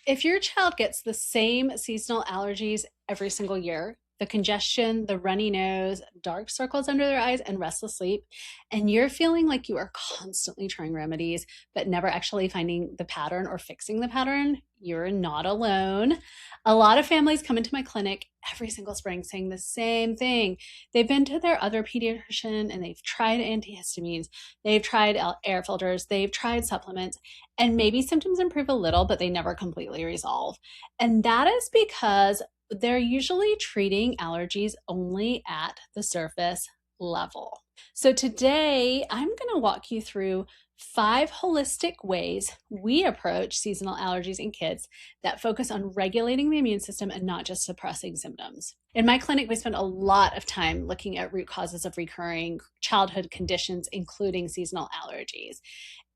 If your child gets the same seasonal allergies every single year, the congestion, the runny nose, dark circles under their eyes, and restless sleep, and you're feeling like you are constantly trying remedies, but never actually finding the pattern or fixing the pattern, you're not alone. A lot of families come into my clinic every single spring saying the same thing. They've been to their other pediatrician and they've tried antihistamines, they've tried air filters, they've tried supplements, and maybe symptoms improve a little, but they never completely resolve. And that is because they're usually treating allergies only at the surface level. So today, I'm going to walk you through 5 holistic ways we approach seasonal allergies in kids that focus on regulating the immune system and not just suppressing symptoms. In my clinic, we spend a lot of time looking at root causes of recurring childhood conditions, including seasonal allergies.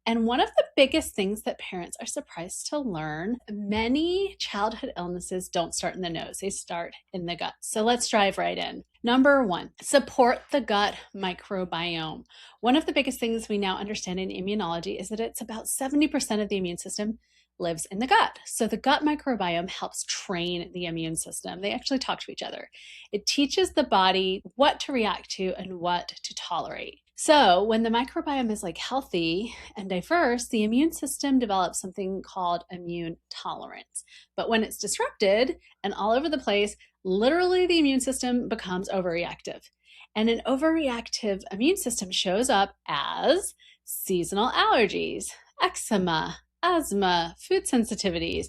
And one of the biggest things that parents are surprised to learn, many childhood illnesses don't start in the nose, they start in the gut. So let's dive right in. Number 1, support the gut microbiome. One of the biggest things we now understand in immunology is that it's about 70% of the immune system lives in the gut. So the gut microbiome helps train the immune system. They actually talk to each other. It teaches the body what to react to and what to tolerate. So when the microbiome is healthy and diverse, the immune system develops something called immune tolerance. But when it's disrupted and all over the place, literally the immune system becomes overreactive. And an overreactive immune system shows up as seasonal allergies, eczema, asthma, food sensitivities.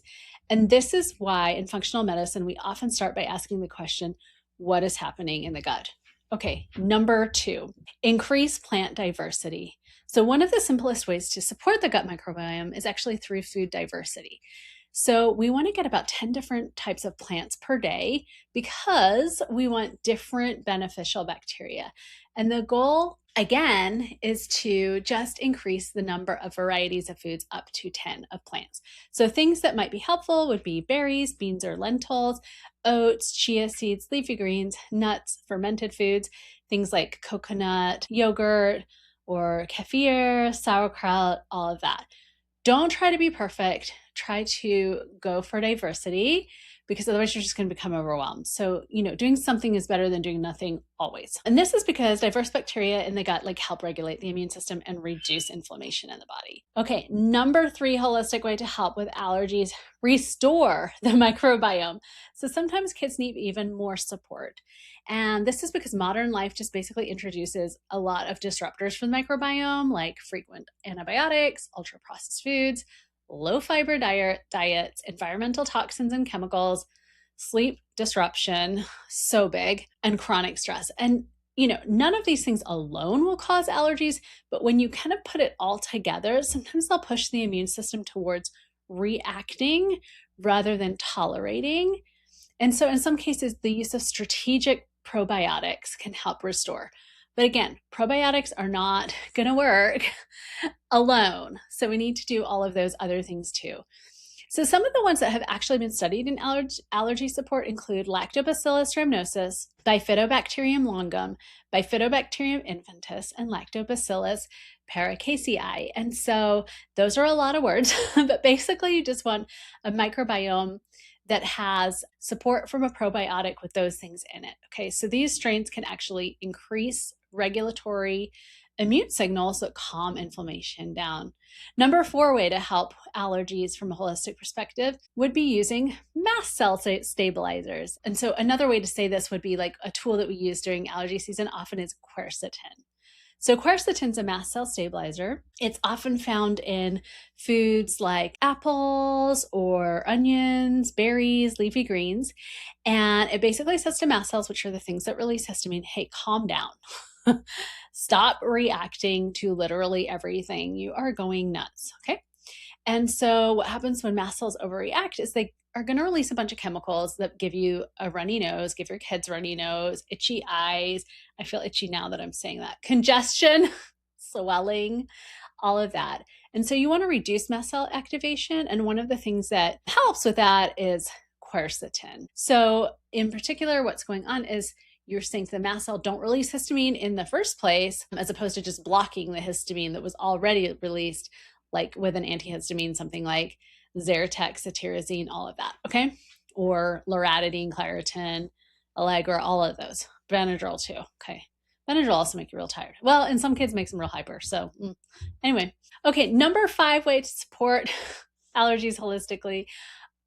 And this is why in functional medicine, we often start by asking the question, what is happening in the gut? Okay, number 2, increase plant diversity. So one of the simplest ways to support the gut microbiome is actually through food diversity. So we want to get about 10 different types of plants per day because we want different beneficial bacteria. And the goal, again, is to just increase the number of varieties of foods up to 10 of plants. So things that might be helpful would be berries, beans or lentils, oats, chia seeds, leafy greens, nuts, fermented foods, things like coconut, yogurt, or kefir, sauerkraut, all of that. Don't try to be perfect. Try to go for diversity because otherwise you're just going to become overwhelmed. So, doing something is better than doing nothing always. And this is because diverse bacteria in the gut help regulate the immune system and reduce inflammation in the body. Okay, number 3 holistic way to help with allergies, restore the microbiome. So sometimes kids need even more support. And this is because modern life just basically introduces a lot of disruptors for the microbiome, like frequent antibiotics, ultra processed foods, low fiber diets, environmental toxins and chemicals, sleep disruption, so big, and chronic stress. And, none of these things alone will cause allergies, but when you kind of put it all together, sometimes they'll push the immune system towards reacting rather than tolerating. And so in some cases, the use of strategic probiotics can help restore. But again, probiotics are not going to work alone. So we need to do all of those other things too. So some of the ones that have actually been studied in allergy support include Lactobacillus rhamnosus, Bifidobacterium longum, Bifidobacterium infantis, and Lactobacillus paracasei. And so those are a lot of words, but basically you just want a microbiome that has support from a probiotic with those things in it. Okay, so these strains can actually increase regulatory immune signals that calm inflammation down. Number 4 way to help allergies from a holistic perspective would be using mast cell stabilizers. And so another way to say this would be a tool that we use during allergy season often is quercetin. So quercetin is a mast cell stabilizer. It's often found in foods like apples or onions, berries, leafy greens. And it basically says to mast cells, which are the things that release histamine, hey, calm down. Stop reacting to literally everything. You are going nuts, okay? And so what happens when mast cells overreact is they are going to release a bunch of chemicals that give you a runny nose, give your kids runny nose, itchy eyes. I feel itchy now that I'm saying that. Congestion, swelling, all of that. And so you want to reduce mast cell activation. And one of the things that helps with that is quercetin. So in particular, what's going on is you're saying to the mast cell, don't release histamine in the first place, as opposed to just blocking the histamine that was already released, like with an antihistamine, something like Zyrtec, cetirizine, all of that, okay? Or loratadine, Claritin, Allegra, all of those. Benadryl too, okay? Benadryl also make you real tired. Well, and some kids makes them real hyper. So anyway, okay, number 5 way to support allergies holistically,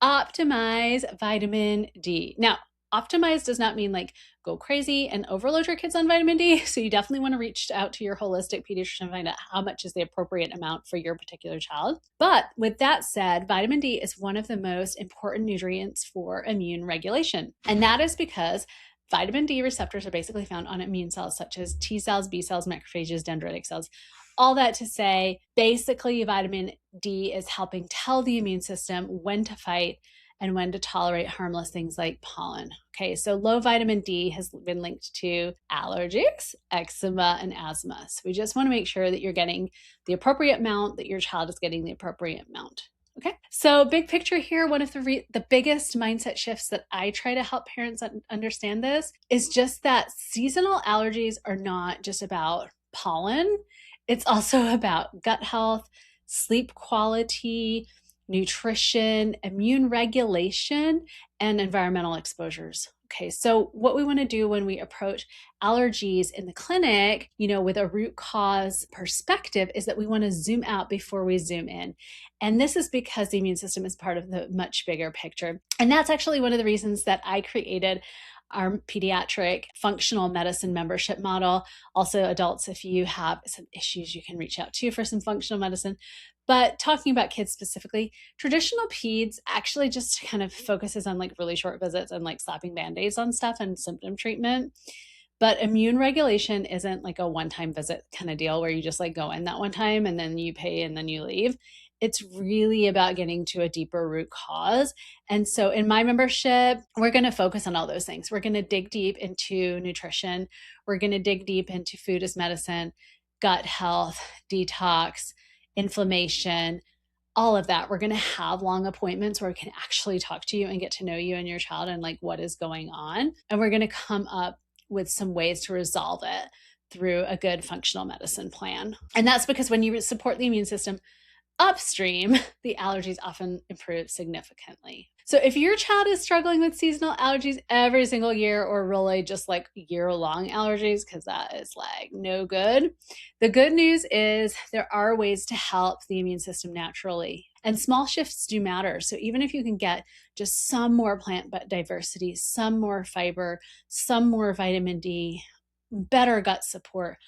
optimize vitamin D. Now, optimize does not mean like go crazy and overload your kids on vitamin D. So you definitely want to reach out to your holistic pediatrician and find out how much is the appropriate amount for your particular child. But with that said, vitamin D is one of the most important nutrients for immune regulation. And that is because vitamin D receptors are basically found on immune cells such as T cells, B cells, macrophages, dendritic cells. All that to say, basically, vitamin D is helping tell the immune system when to fight and when to tolerate harmless things like pollen. Okay, so low vitamin D has been linked to allergies, eczema, and asthma. So we just want to make sure that you're getting the appropriate amount, that your child is getting the appropriate amount. Okay, so big picture here, one of the biggest mindset shifts that I try to help parents understand this is just that seasonal allergies are not just about pollen. It's also about gut health, sleep quality, nutrition, immune regulation, and environmental exposures. Okay, so what we want to do when we approach allergies in the clinic, with a root cause perspective, is that we want to zoom out before we zoom in. And this is because the immune system is part of the much bigger picture. And that's actually one of the reasons that I created our pediatric functional medicine membership model. Also, adults, if you have some issues, you can reach out to for some functional medicine. But talking about kids specifically, traditional peds actually just kind of focuses on like really short visits and like slapping band-aids on stuff and symptom treatment. But immune regulation isn't like a one-time visit kind of deal where you just like go in that one time and then you pay and then you leave. It's really about getting to a deeper root cause. And so in my membership, we're going to focus on all those things. We're going to dig deep into nutrition. We're going to dig deep into food as medicine, gut health, detox, inflammation, all of that. We're going to have long appointments where we can actually talk to you and get to know you and your child and like what is going on. And we're going to come up with some ways to resolve it through a good functional medicine plan. And that's because when you support the immune system upstream, the allergies often improve significantly. So if your child is struggling with seasonal allergies every single year, or really just like year-long allergies, because that is like no good, the good news is there are ways to help the immune system naturally. And small shifts do matter. So even if you can get just some more plant diversity, some more fiber, some more vitamin D, better gut support,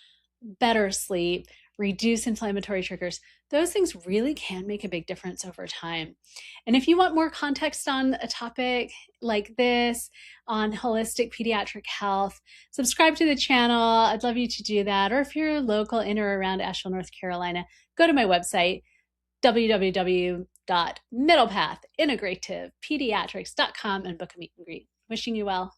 better sleep, reduce inflammatory triggers, those things really can make a big difference over time. And if you want more context on a topic like this, on holistic pediatric health, subscribe to the channel. I'd love you to do that. Or if you're local in or around Asheville, North Carolina, go to my website, www.middlepathintegrativepediatrics.com, and book a meet and greet. Wishing you well.